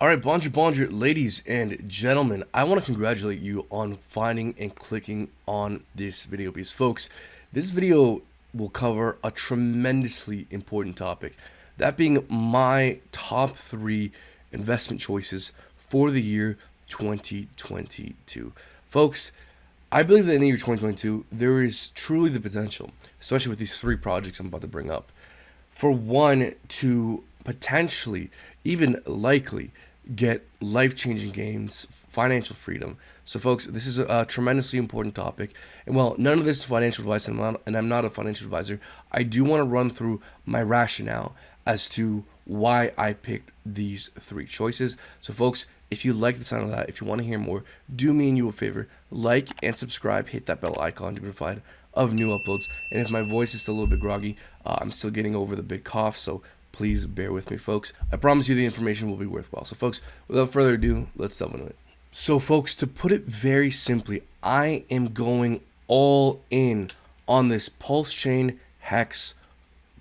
All right, bonjour, ladies and gentlemen. I want to congratulate you on finding and clicking on this video because, folks, this video will cover a tremendously important topic. That being my top 3 investment choices for the year 2022. Folks, I believe that in the year 2022, there is truly the potential, especially with these 3 projects I'm about to bring up, for one to potentially, even likely, get life-changing gains, financial freedom. So folks, this is a tremendously important topic. And while none of this is financial advice, and I'm not a financial advisor, I do want to run through my rationale as to why I picked these 3 choices. So folks, if you like the sound of that, if you want to hear more, do me and you a favor, like and subscribe, hit that bell icon to be notified of new uploads. And if my voice is still a little bit groggy, I'm still getting over the big cough, so please bear with me, folks. I promise you the information will be worthwhile. So folks, without further ado, let's delve into it. So folks, to put it very simply, I am going all in on this Pulse Chain Hex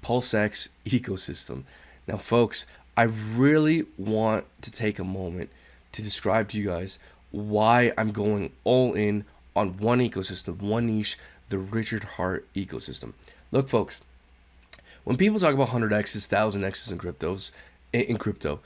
PulseX ecosystem. Now folks, I really want to take a moment to describe to you guys why I'm going all in on one ecosystem, one niche, the Richard Heart ecosystem. Look folks, when people talk about 100x's, 1000x's in crypto,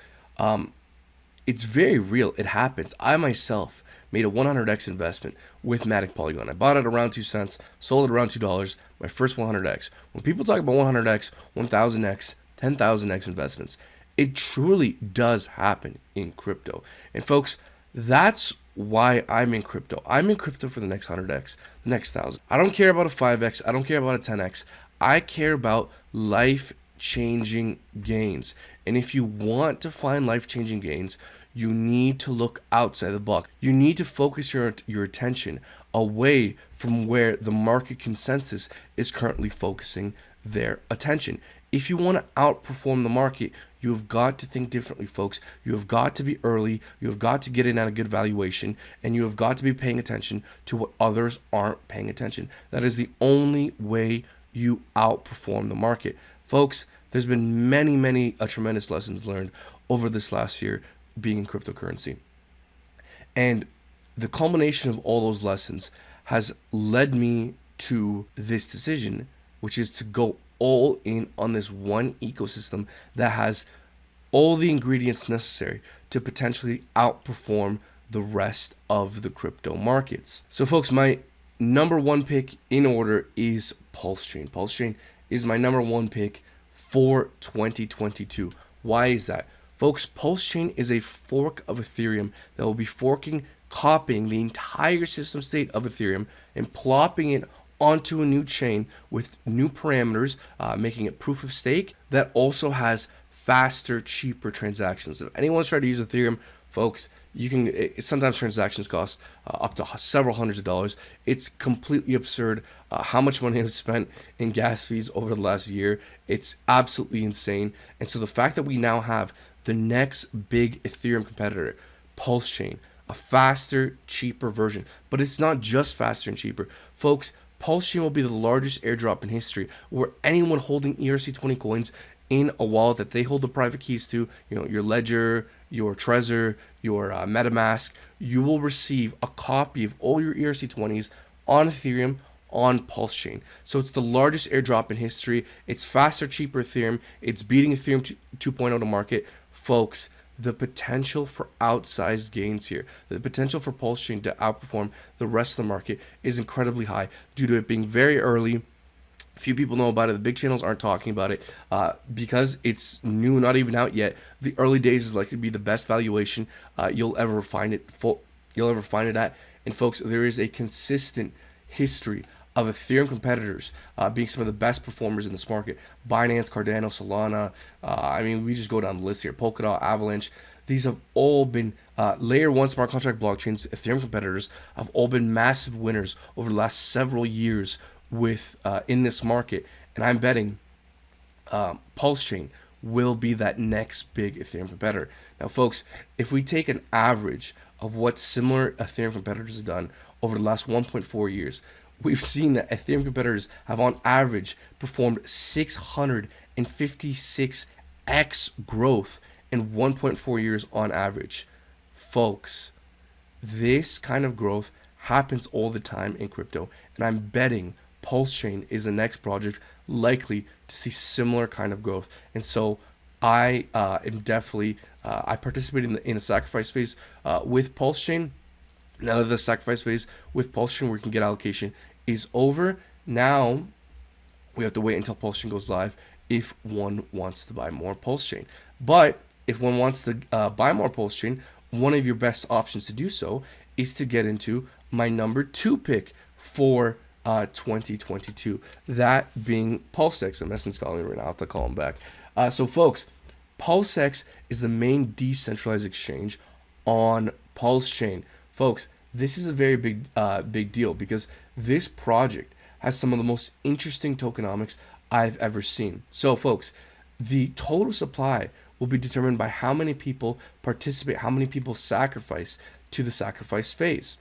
it's very real. It happens. I myself made a 100x investment with Matic Polygon. I bought it around 2 cents, sold it around $2, my first 100x. When people talk about 100x, 1000x, 10,000x investments, it truly does happen in crypto. And folks, that's why I'm in crypto. I'm in crypto for the next 100x, the next 1000. I don't care about a 5x. I don't care about a 10x. I care about life-changing gains. And if you want to find life-changing gains, you need to look outside the box. You need to focus your attention away from where the market consensus is currently focusing their attention. If you want to outperform the market, you have got to think differently, folks. You have got to be early. You have got to get in at a good valuation, and you have got to be paying attention to what others aren't paying attention. That is the only way you outperform the market. Folks, there's been many tremendous lessons learned over this last year being in cryptocurrency. And the culmination of all those lessons has led me to this decision, which is to go all in on this one ecosystem that has all the ingredients necessary to potentially outperform the rest of the crypto markets. So folks, my number 1 pick in order is Pulse Chain. Pulse Chain is my number 1 pick for 2022. Why is that? Folks, Pulse Chain is a fork of Ethereum that will be copying the entire system state of Ethereum and plopping it onto a new chain with new parameters, making it proof of stake that also has faster, cheaper transactions. If anyone's tried to use Ethereum, folks, sometimes transactions cost up to several hundreds of dollars. It's completely absurd how much money I've spent in gas fees over the last year. It's absolutely insane. And so the fact that we now have the next big Ethereum competitor, Pulse Chain, a faster, cheaper version, but it's not just faster and cheaper. Folks, Pulse Chain will be the largest airdrop in history where anyone holding ERC20 coins in a wallet that they hold the private keys to, your Ledger, your Trezor, your MetaMask, you will receive a copy of all your ERC20s on Ethereum on Pulse Chain. So it's the largest airdrop in history. It's faster, cheaper Ethereum. It's beating Ethereum 2.0 to market. Folks, the potential for outsized gains here, the potential for Pulse Chain to outperform the rest of the market is incredibly high due to it being very early. Few people know about it. The big channels aren't talking about it because it's new, not even out yet. The early days is likely to be the best valuation you'll ever find it at. And folks, there is a consistent history of Ethereum competitors being some of the best performers in this market. Binance, Cardano, Solana. We just go down the list here. Polkadot, Avalanche. These have all been layer 1 smart contract blockchains. Ethereum competitors have all been massive winners over the last several years with in this market, and I'm betting Pulse Chain will be that next big Ethereum competitor. Now folks, if we take an average of what similar Ethereum competitors have done over the last 1.4 years, we've seen that Ethereum competitors have on average performed 656x growth and 1.4 years on average. Folks, this kind of growth happens all the time in crypto, and I'm betting Pulse Chain is the next project likely to see similar kind of growth. And so I am definitely I participated in the sacrifice phase with Pulse Chain. Now that the sacrifice phase with Pulse Chain where you can get allocation is over, now we have to wait until Pulse Chain goes live if one wants to buy more Pulse Chain. But if one wants to buy more Pulse Chain, one of your best options to do so is to get into my number 2 pick for 2022. That being PulseX. I'm messing Scotland right now. I have to call him back. So folks, PulseX is the main decentralized exchange on Pulse Chain. Folks, this is a very big deal because this project has some of the most interesting tokenomics I've ever seen. So folks, the total supply will be determined by how many people participate, how many people sacrifice to the sacrifice phase.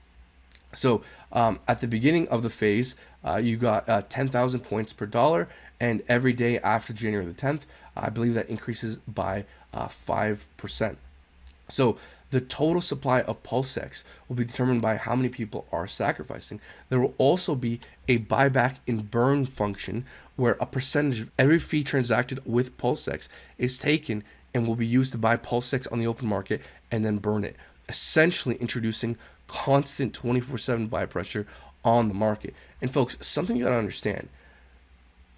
So at the beginning of the phase, you got 10,000 points per dollar, and every day after January the 10th, I believe that increases by 5%. So the total supply of PulseX will be determined by how many people are sacrificing. There will also be a buyback and burn function where a percentage of every fee transacted with PulseX is taken and will be used to buy PulseX on the open market and then burn it, essentially introducing constant 24/7 buy pressure on the market. And folks, something you gotta understand,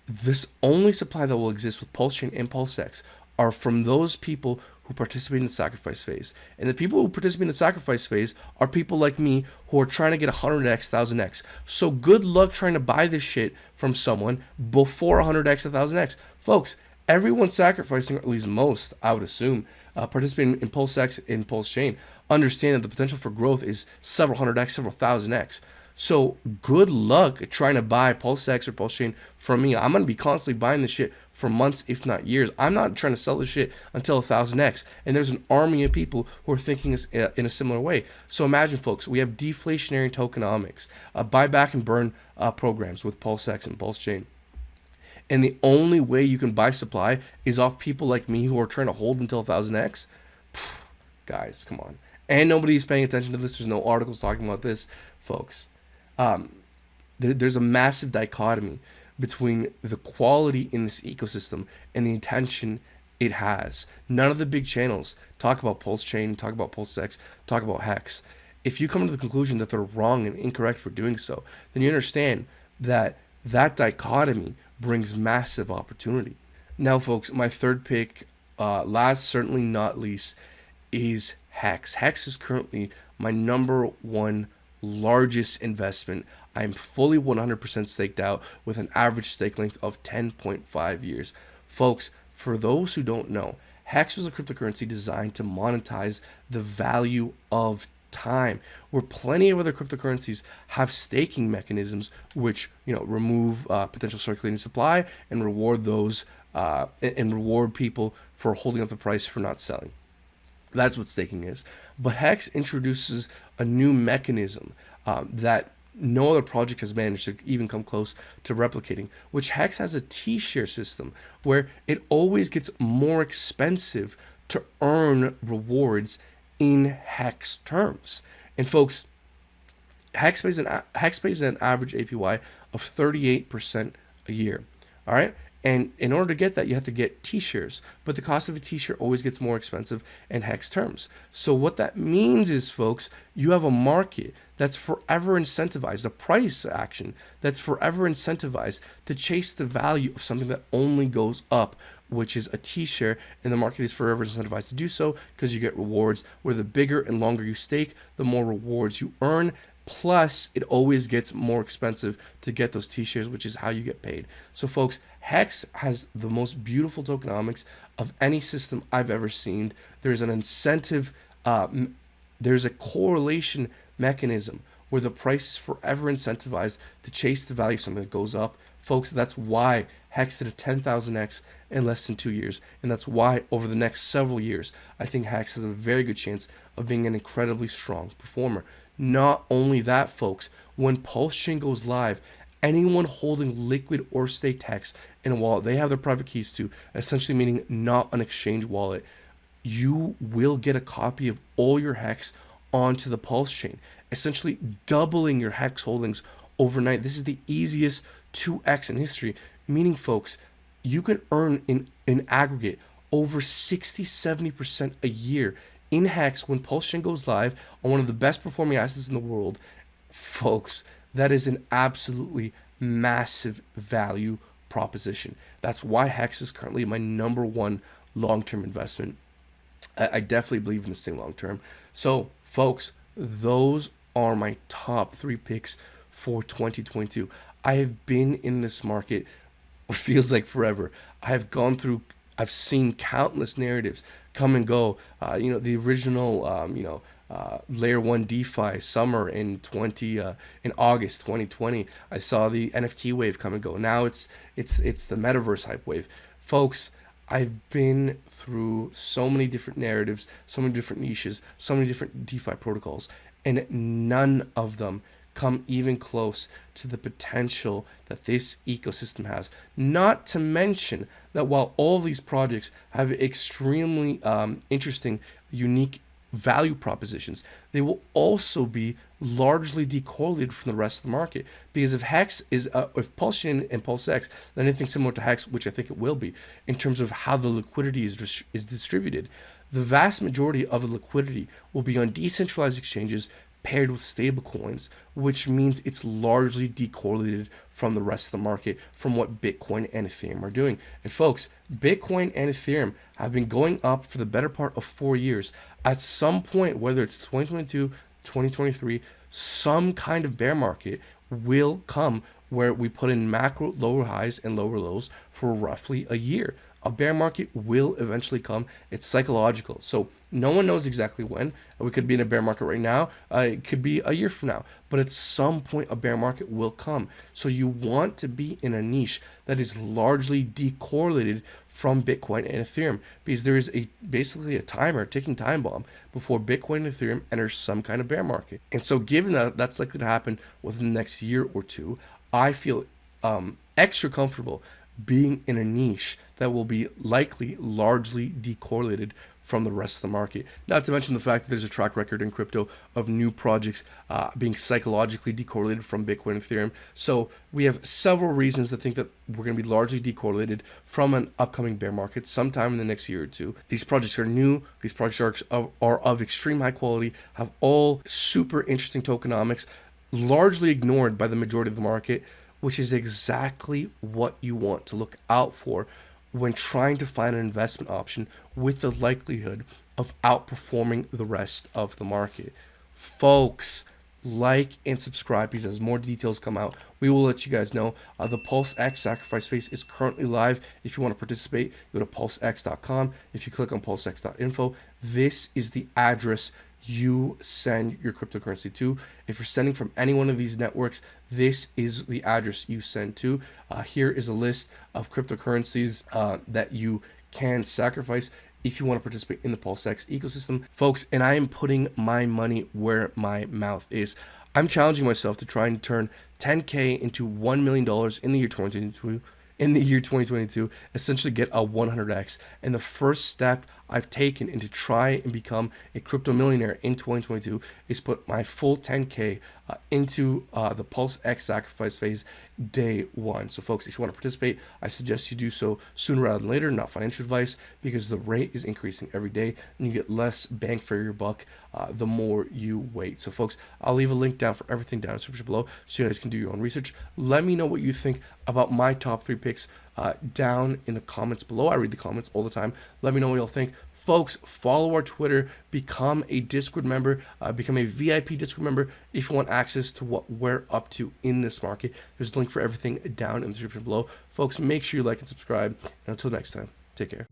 this only supply that will exist with Pulse Chain and PulseX are from those people who participate in the sacrifice phase. And the people who participate in the sacrifice phase are people like me who are trying to get 100x, 1000x. So good luck trying to buy this shit from someone before 100x, 1000x. Folks, everyone sacrificing, or at least most, I would assume, participating in PulseX and Pulse Chain, understand that the potential for growth is several 100x, several 1000x. So good luck trying to buy PulseX or Pulse Chain from me. I'm going to be constantly buying this shit for months, if not years. I'm not trying to sell this shit until 1000x. And there's an army of people who are thinking in a similar way. So imagine, folks, we have deflationary tokenomics, buyback and burn programs with PulseX and Pulse Chain. And the only way you can buy supply is off people like me who are trying to hold until 1000x. Guys, come on. And nobody's paying attention to this. There's no articles talking about this, folks. There's a massive dichotomy between the quality in this ecosystem and the intention it has. None of the big channels talk about Pulse Chain, talk about PulseX, talk about Hex. If you come to the conclusion that they're wrong and incorrect for doing so, then you understand that that dichotomy brings massive opportunity. Now, folks, my third pick, last certainly not least, is Hex. Hex is currently my number 1 largest investment. I'm fully 100% staked out with an average stake length of 10.5 years. Folks, for those who don't know, Hex was a cryptocurrency designed to monetize the value of time, where plenty of other cryptocurrencies have staking mechanisms which, remove potential circulating supply and reward those and reward people for holding up the price for not selling. That's what staking is. But Hex introduces a new mechanism that no other project has managed to even come close to replicating, which Hex has a T-share system where it always gets more expensive to earn rewards in Hex terms. And folks, Hex pays an average APY of 38% a year. All right. And in order to get that, you have to get T-shares. But the cost of a T-share always gets more expensive in Hex terms. So what that means is, folks, you have a market that's forever incentivized, a price action that's forever incentivized to chase the value of something that only goes up, which is a T-share, and the market is forever incentivized to do so because you get rewards where the bigger and longer you stake, the more rewards you earn. Plus, it always gets more expensive to get those T-shares, which is how you get paid. So, folks, Hex has the most beautiful tokenomics of any system I've ever seen. There's an incentive, there's a correlation mechanism where the price is forever incentivized to chase the value of something that goes up. Folks, that's why Hex did a 10,000x in less than 2 years. And that's why over the next several years, I think Hex has a very good chance of being an incredibly strong performer. Not only that, folks, when Pulse Chain goes live, anyone holding liquid or staked Hex in a wallet they have their private keys to, essentially meaning not an exchange wallet, you will get a copy of all your Hex onto the Pulse chain, essentially doubling your Hex holdings overnight. This is the easiest 2x in history, meaning, folks, you can earn in aggregate over 60-70% a year in Hex when Pulse chain goes live on one of the best performing assets in the world. Folks, that is an absolutely massive value proposition. That's why Hex is currently my #1 long-term investment. I definitely believe in this thing long-term. So, folks, those are my top 3 picks for 2022. I have been in this market, it feels like forever. I've seen countless narratives come and go. The original, layer 1 DeFi summer in August 2020. I saw the NFT wave come and go. Now it's the metaverse hype wave. Folks, I've been through so many different narratives, so many different niches, so many different DeFi protocols, and none of them come even close to the potential that this ecosystem has. Not to mention that while all these projects have extremely interesting, unique value propositions, they will also be largely decorrelated from the rest of the market. Because if Hex is, if Pulse Chain and PulseX, then anything similar to Hex, which I think it will be, in terms of how the liquidity is distributed, the vast majority of the liquidity will be on decentralized exchanges paired with stable coins, which means it's largely decorrelated from the rest of the market, from what Bitcoin and Ethereum are doing. And folks, Bitcoin and Ethereum have been going up for the better part of 4 years. At some point, whether it's 2022, 2023, some kind of bear market will come where we put in macro lower highs and lower lows for roughly a year. A bear market will eventually come. It's psychological. So no one knows exactly when. We could be in a bear market right now. It could be a year from now. But at some point, a bear market will come. So you want to be in a niche that is largely decorrelated from Bitcoin and Ethereum, because there is basically a timer, ticking time bomb, before Bitcoin and Ethereum enters some kind of bear market. And so given that that's likely to happen within the next year or two, I feel extra comfortable being in a niche that will be likely largely decorrelated from the rest of the market. Not to mention the fact that there's a track record in crypto of new projects being psychologically decorrelated from Bitcoin and Ethereum. So we have several reasons to think that we're going to be largely decorrelated from an upcoming bear market sometime in the next year or two. These projects are new. These projects are of extreme high quality, have all super interesting tokenomics, largely ignored by the majority of the market, which is exactly what you want to look out for when trying to find an investment option with the likelihood of outperforming the rest of the market. Folks, like and subscribe, because as more details come out, we will let you guys know. The PulseX sacrifice phase is currently live. If you want to participate, go to pulsex.com. If you click on pulsex.info, this is the address you send your cryptocurrency to. If you're sending from any one of these networks, this is the address you send to. Here is a list of cryptocurrencies that you can sacrifice if you want to participate in the PulseX ecosystem, folks. And I am putting my money where my mouth is. I'm challenging myself to try and turn 10K into $1 million in the year 2022, essentially get a 100x. And the first step I've taken into try and become a crypto millionaire in 2022 is put my full 10K into the PulseX sacrifice phase day 1. So folks, if you want to participate, I suggest you do so sooner rather than later, not financial advice, because the rate is increasing every day and you get less bang for your buck the more you wait. So folks, I'll leave a link down for everything down in the description below so you guys can do your own research. Let me know what you think about my top 3 picks down in the comments below. I read the comments all the time. Let me know what you'll think. Folks, follow our Twitter, become a Discord member, become a VIP Discord member if you want access to what we're up to in this market. There's a link for everything down in the description below. Folks, make sure you like and subscribe. And until next time, take care.